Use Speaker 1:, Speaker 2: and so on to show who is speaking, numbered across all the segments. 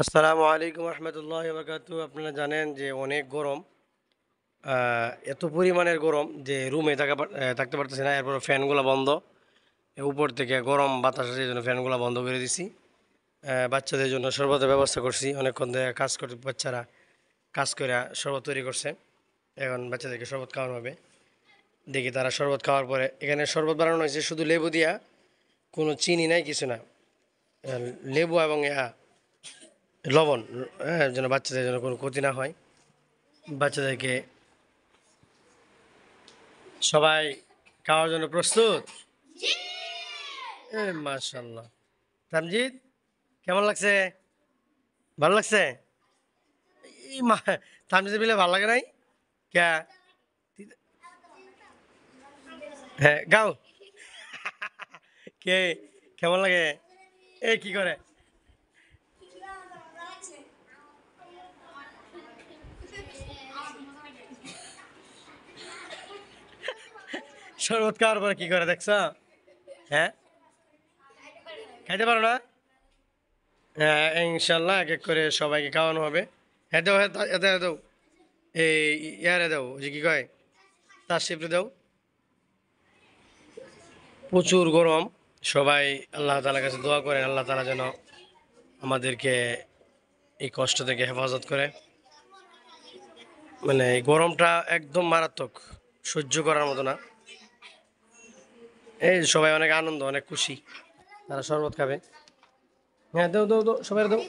Speaker 1: আসসালামু আলাইকুম রহমতুল্লাহি বারাকাতু। আপনারা জানেন যে অনেক গরম, এত পরিমাণের গরম যে রুমে থাকতে পারতেছি না। এরপর ফ্যানগুলো বন্ধ, উপর থেকে গরম বাতাস আসে, এই জন্য ফ্যানগুলো বন্ধ করে দিছি। বাচ্চাদের জন্য শরবতের ব্যবস্থা করছি। অনেকক্ষণ ধরে কাজ করে বাচ্চারা কাজ করে শরবত তৈরি করছে। এখন বাচ্চাদেরকে শরবত খাওয়ানো হবে। দেখি তারা শরবত খাওয়ার পরে, এখানে শরবত বানানো হয়েছে শুধু লেবু দিয়া, কোনো চিনি নাই, কিছু না। আহ, লেবু এবং লবণ, হ্যাঁ, যেন বাচ্চাদের যেন কোনো ক্ষতি না হয়। বাচ্চাদেরকে সবাই খাওয়ার জন্য প্রস্তুত? মাশাল্লাহ। তামজিদ, কেমন লাগছে? ভালো লাগছে? এই মা, তামজিদ মিলে ভালো লাগে নাই? ক্যা? হ্যাঁ, গাও। কে, কেমন লাগে? এ কি করে? শরবত খাওয়ার পরে কি করে দেখছ? হ্যাঁ, খাইতে পারো না? হ্যাঁ, ইনশাল্লাহ এক এক করে সবাইকে খাওয়ানো হবে। হ্যাঁ দাও, হ্যাঁ এতে দাও, এই ইয়ারে দাও, ওই যে কি কয়, তার শিপরে দাও। প্রচুর গরম। সবাই আল্লাহ তাআলার কাছে দোয়া করেন, আল্লাহ তাআলা যেন আমাদেরকে এই কষ্ট থেকে হেফাজত করে। মানে এই গরমটা একদম মারাত্মক, সহ্য করার মতো না। এই সবাই অনেক আনন্দ, অনেক খুশি, তারা শরবত খাবে। হ্যাঁ দাও দাও দাও, সবাই দাও।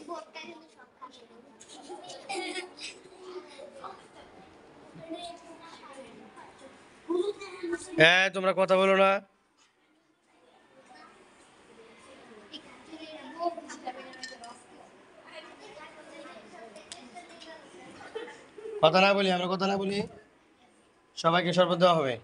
Speaker 1: হ্যাঁ, তোমরা কথা বলো না। কথা না বলি, আমরা কথা না বলি, সবাইকে শরবত দেওয়া হবে।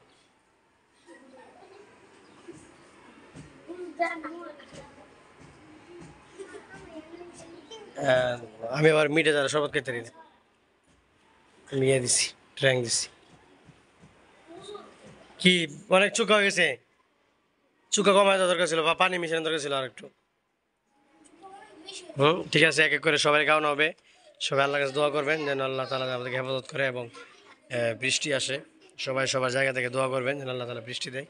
Speaker 1: হ্যাঁ, আমি আবার মিটে যারা শরবত খেতে দিই, আমি ইয়ে দিছি, ট্র্যাং দিছি। কি, অনেক চুকা হয়ে গেছে? চুকা কমায় দেওয়া দরকার ছিল, বা পানি মিশানোর দরকার ছিল আর একটু। ঠিক আছে, এক এক করে সবাই খাওয়ানো হবে। সবাই আল্লাহর কাছে দোয়া করবেন যেন আল্লাহ তাআলা আমাদেরকে হেফাজত করে এবং বৃষ্টি আসে। সবাই সবার জায়গা থেকে দোয়া করবেন যেন আল্লাহ তাআলা বৃষ্টি দেয়।